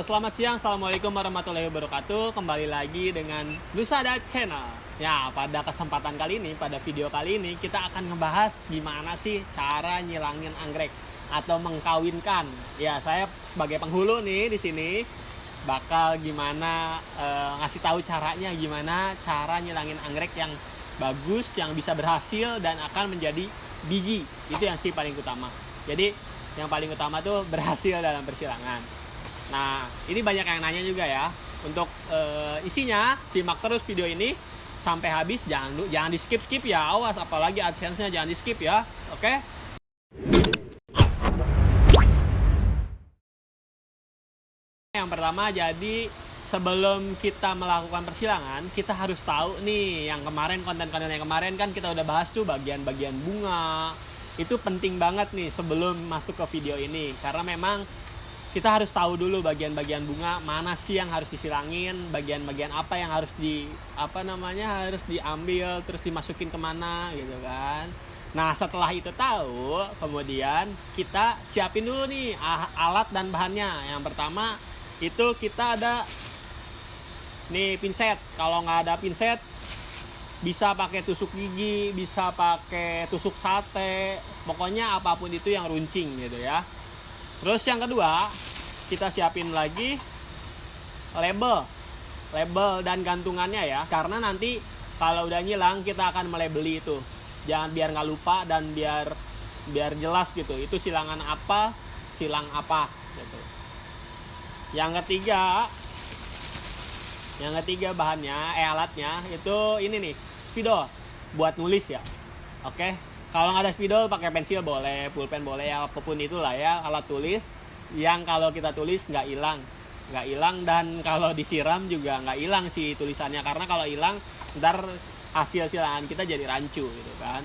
selamat siang. Assalamualaikum warahmatullahi wabarakatuh. Kembali lagi dengan Nusada Channel. Ya, pada kesempatan kali ini, pada video kali ini, kita akan ngebahas gimana sih cara nyilangin anggrek atau mengkawinkan. Ya, saya sebagai penghulu nih di sini bakal gimana ngasih tahu caranya, gimana cara nyilangin anggrek yang bagus, yang bisa berhasil dan akan menjadi biji. Itu yang sih paling utama. Jadi yang paling utama tuh berhasil dalam persilangan. Nah, ini banyak yang nanya juga ya. Untuk isinya, simak terus video ini sampai habis. Jangan di skip ya, awas. Apalagi AdSense-nya jangan di skip ya. Oke? Yang pertama, jadi sebelum kita melakukan persilangan, kita harus tahu nih, yang kemarin, konten-konten yang kemarin kan kita udah bahas tuh bagian-bagian bunga. Itu penting banget nih sebelum masuk ke video ini, karena memang kita harus tahu dulu bagian-bagian bunga mana sih yang harus disilangin, bagian-bagian apa yang harus harus diambil, terus dimasukin kemana gitu kan. Nah, setelah itu tahu, kemudian kita siapin dulu nih alat dan bahannya. Yang pertama itu kita ada nih pinset. Kalau nggak ada pinset, bisa pakai tusuk gigi, bisa pakai tusuk sate, pokoknya apapun itu yang runcing gitu ya. Terus yang kedua, kita siapin lagi label dan gantungannya ya. Karena nanti kalau udah nyilang kita akan melabeli itu. Jangan biar nggak lupa dan biar jelas gitu. Itu silang apa gitu. Yang ketiga bahannya, alatnya itu ini nih, spidol buat nulis ya. Oke. Kalau nggak ada spidol, pakai pensil boleh, pulpen boleh, ya apapun itulah ya, alat tulis yang kalau kita tulis nggak hilang dan kalau disiram juga nggak hilang sih tulisannya, karena kalau hilang ntar hasil silangan kita jadi rancu gitu kan.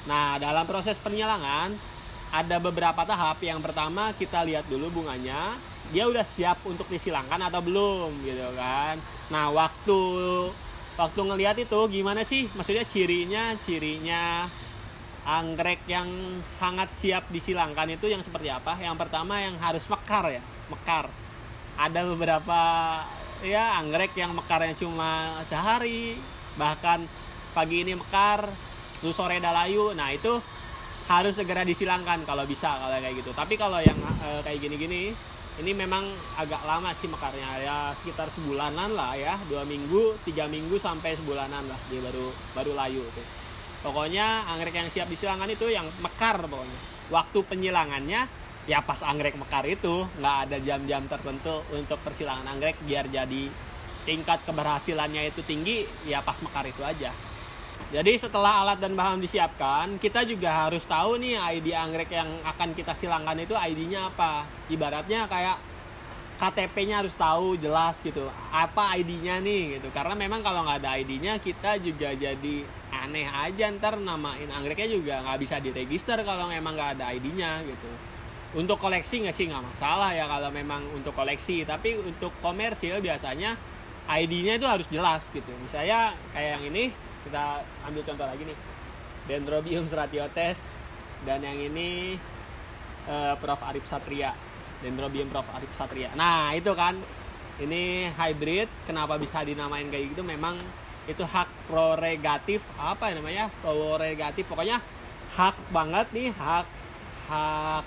Nah, dalam proses penyilangan ada beberapa tahap. Yang pertama kita lihat dulu bunganya, dia udah siap untuk disilangkan atau belum gitu kan. Nah, waktu ngelihat itu gimana sih, maksudnya cirinya anggrek yang sangat siap disilangkan itu yang seperti apa? Yang pertama yang harus mekar ya, mekar. Ada beberapa ya anggrek yang mekarnya cuma sehari, bahkan pagi ini mekar, terus sore dah layu. Nah, itu harus segera disilangkan kalau bisa, kalau kayak gitu. Tapi kalau yang kayak gini-gini, ini memang agak lama sih mekarnya, ya sekitar sebulanan lah ya, 2 minggu, 3 minggu sampai sebulanan lah dia baru layu tuh. Pokoknya anggrek yang siap disilangkan itu yang mekar pokoknya. Waktu penyilangannya ya pas anggrek mekar itu, nggak ada jam-jam tertentu untuk persilangan anggrek biar jadi tingkat keberhasilannya itu tinggi, ya pas mekar itu aja. Jadi setelah alat dan bahan disiapkan, kita juga harus tahu nih ID anggrek yang akan kita silangkan itu ID-nya apa. Ibaratnya kayak KTP-nya harus tahu jelas gitu, apa ID-nya nih gitu. Karena memang kalau nggak ada ID-nya kita juga jadi aneh aja, ntar namain anggreknya juga nggak bisa diregister kalau memang nggak ada ID-nya gitu. Untuk koleksi nggak masalah ya kalau memang untuk koleksi, tapi untuk komersil biasanya ID-nya itu harus jelas gitu. Misalnya kayak yang ini, kita ambil contoh lagi nih, Dendrobium stratiotes, dan yang ini Prof. Arif Satria, Dendrobium Prof. Arif Satria. Nah itu kan, ini hybrid. Kenapa bisa dinamain kayak gitu? Memang itu hak prerogatif, prerogatif, pokoknya hak banget nih, hak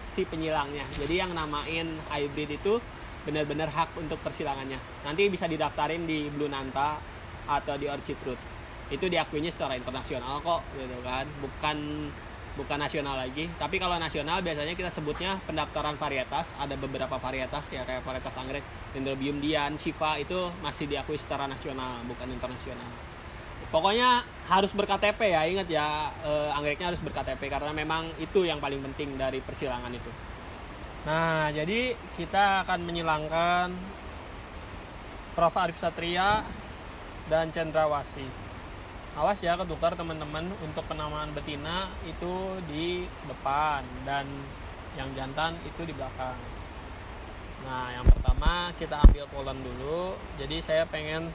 si penyilangnya. Jadi yang namain hybrid itu benar-benar hak untuk persilangannya. Nanti bisa didaftarin di Blue Nanta atau di Orchid Root. Itu diakuinya secara internasional kok gitu kan, bukan nasional lagi. Tapi kalau nasional biasanya kita sebutnya pendaftaran varietas. Ada beberapa varietas ya, kayak varietas anggrek Dendrobium Dian, Shiva, itu masih diakui secara nasional, bukan internasional. Pokoknya harus ber-KTP ya, ingat ya, anggreknya harus ber-KTP karena memang itu yang paling penting dari persilangan itu. Nah, jadi kita akan menyilangkan Prof. Arif Satria dan Cendrawasih. Awas ya ketukar teman-teman, untuk penamaan betina itu di depan dan yang jantan itu di belakang. Nah, yang pertama kita ambil polen dulu. Jadi saya pengen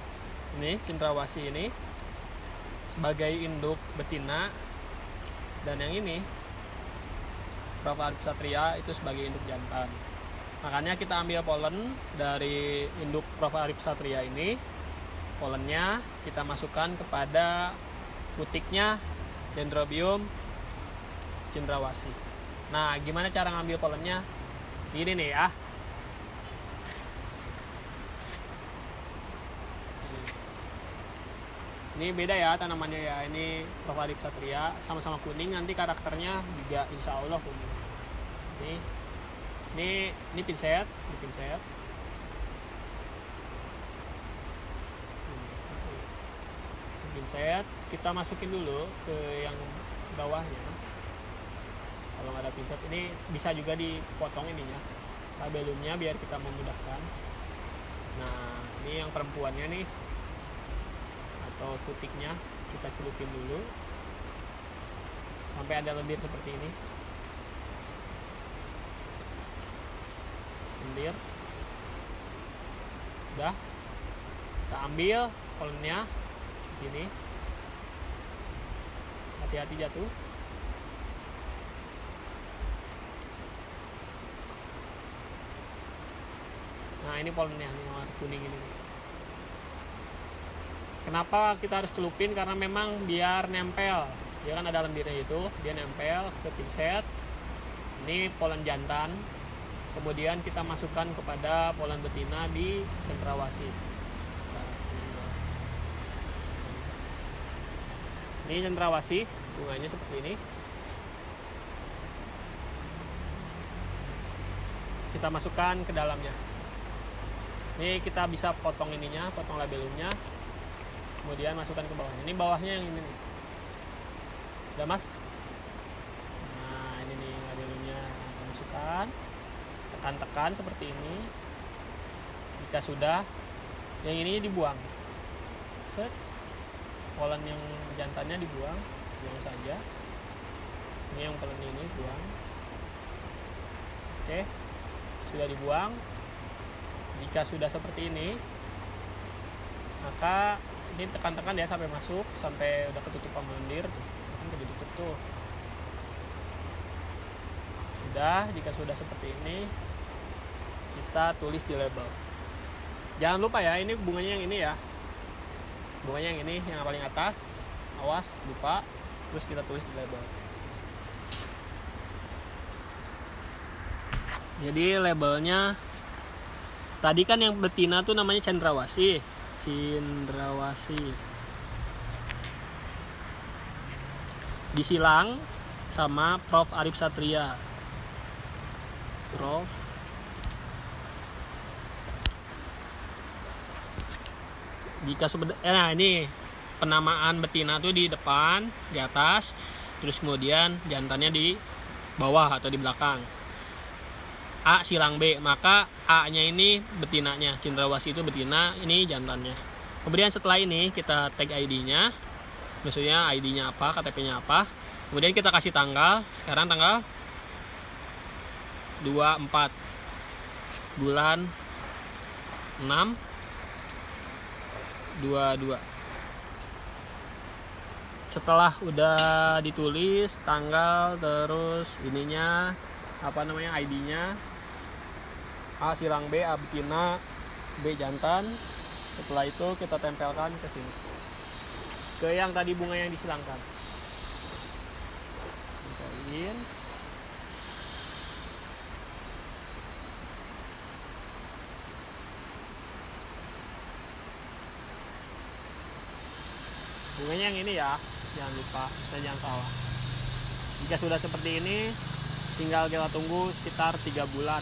ini Cendrawasih ini sebagai induk betina, dan yang ini Prof. Arif Satria itu sebagai induk jantan. Makanya kita ambil polen dari induk Prof. Arif Satria ini. Polennya kita masukkan kepada putiknya Dendrobium cendrawasih. Nah, gimana cara ngambil polennya? Ini nih ya. Ini beda ya tanamannya ya. Ini Prof. Arif Satria sama-sama kuning, nanti karakternya juga insya Allah kuning. Ini pinset, pinset kita masukin dulu ke yang bawahnya. Kalau nggak ada pinset ini bisa juga dipotong ininya, labelumnya, biar kita memudahkan. Nah, ini yang perempuannya nih, atau putiknya kita celupin dulu sampai ada lendir seperti ini. Lendir udah, kita ambil polennya di sini. Hati-hati jatuh. Nah, ini polennya, ini warna kuning ini. Kenapa kita harus celupin? Karena memang biar nempel. Dia kan ada lendirnya itu, dia nempel ke pinset. Ini polen jantan. Kemudian kita masukkan kepada polen betina di cendrawasih. Ini cendrawasih, bunganya seperti ini. Kita masukkan ke dalamnya. Ini kita bisa potong ininya, potong labelumnya. Kemudian masukkan ke bawahnya. Ini bawahnya yang ini nih. Udah, Mas? Nah, ini nih labelumnya. Kita masukkan. Tekan-tekan seperti ini. Jika sudah, yang ini dibuang. Set. Polen yang jantannya dibuang, buang saja. Ini yang polen ini buang. Oke, sudah dibuang. Jika sudah seperti ini, maka ini tekan-tekan ya sampai masuk, sampai udah ketutupan lendir. Kan udah ditutup tuh. Sudah, jika sudah seperti ini, kita tulis di label. Jangan lupa ya, ini bunganya yang ini ya. Bunganya yang ini, yang paling atas. Awas, lupa. Terus kita tulis di label. Jadi labelnya, tadi kan yang betina tuh namanya cendrawasih. Disilang sama Prof. Arif Satria. Prof. Jika nah ini penamaan betina tuh di depan, di atas, terus kemudian jantannya di bawah atau di belakang. A silang B, maka A-nya ini betinanya, cendrawasih itu betina, ini jantannya. Kemudian setelah ini kita tag ID-nya, maksudnya ID-nya apa, KTP-nya apa. Kemudian kita kasih tanggal, sekarang tanggal 24 bulan 6 22. Setelah udah ditulis tanggal, terus ininya apa namanya, ID-nya A silang B, A betina, B jantan. Setelah itu kita tempelkan ke sini, ke yang tadi bunga yang disilangkan. Tempelin. Bunganya yang ini ya, jangan lupa, saya jangan salah. Jika sudah seperti ini, tinggal kita tunggu sekitar 3 bulan,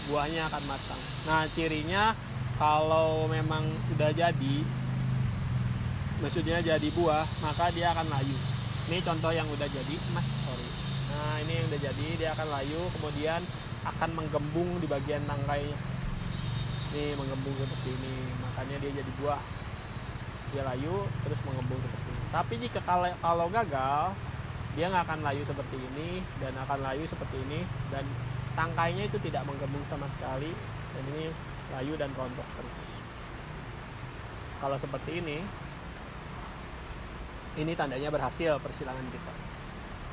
buahnya akan matang. Nah, cirinya kalau memang udah jadi, maksudnya jadi buah, maka dia akan layu. Ini contoh yang udah jadi, Nah, ini yang udah jadi, dia akan layu, kemudian akan menggembung di bagian tangkainya. Ini menggembung seperti ini, makanya dia jadi buah. Dia layu terus mengembung seperti ini. Tapi jika kalau gagal, dia nggak akan layu seperti ini, dan akan layu seperti ini, dan tangkainya itu tidak menggembung sama sekali, dan ini layu dan rontok terus. Kalau seperti ini tandanya berhasil persilangan kita.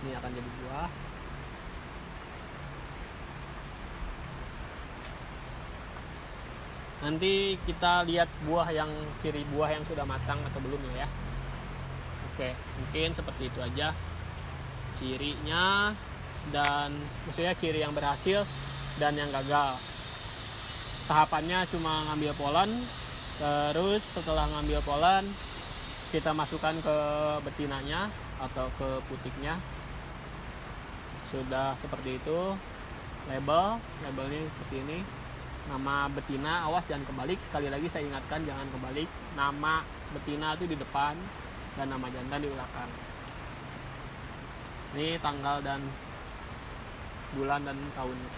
Ini akan jadi buah. Nanti kita lihat ciri buah yang sudah matang atau belum ya. Oke, mungkin seperti itu aja cirinya, dan maksudnya ciri yang berhasil dan yang gagal. Tahapannya cuma ngambil polen, terus setelah ngambil polen kita masukkan ke betinanya atau ke putiknya. Sudah seperti itu. Labelnya seperti ini. Nama betina, awas jangan kebalik. Sekali lagi saya ingatkan, jangan kebalik. Nama betina itu di depan dan nama jantan di belakang. Ini tanggal dan bulan dan tahunnya.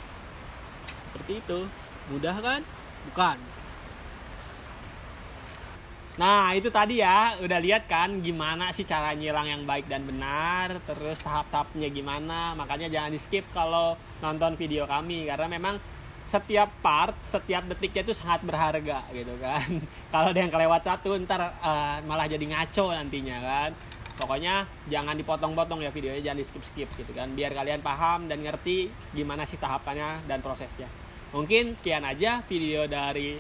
Seperti itu. Mudah kan? Bukan. Nah, itu tadi ya, udah lihat kan gimana sih cara nyilang yang baik dan benar, terus tahap-tahapnya gimana. Makanya jangan di-skip kalau nonton video kami, karena memang setiap part, setiap detiknya itu sangat berharga gitu kan. Kalau ada yang kelewat satu, ntar malah jadi ngaco nantinya kan. Pokoknya jangan dipotong-potong ya videonya, jangan di-skip-skip gitu kan, biar kalian paham dan ngerti gimana sih tahapannya dan prosesnya. Mungkin sekian aja video dari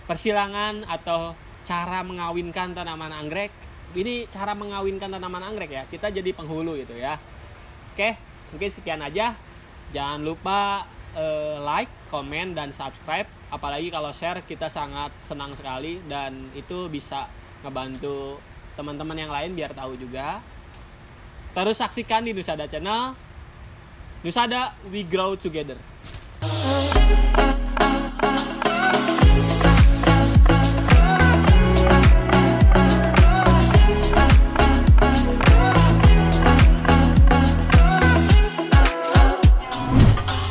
persilangan atau cara mengawinkan tanaman anggrek. Ini cara mengawinkan tanaman anggrek ya, kita jadi penghulu gitu ya. Oke, mungkin sekian aja. Jangan lupa like, komen, dan subscribe. Apalagi kalau share, kita sangat senang sekali, dan itu bisa ngebantu teman-teman yang lain biar tahu juga. Terus saksikan di Nusada Channel. Nusada, we grow together.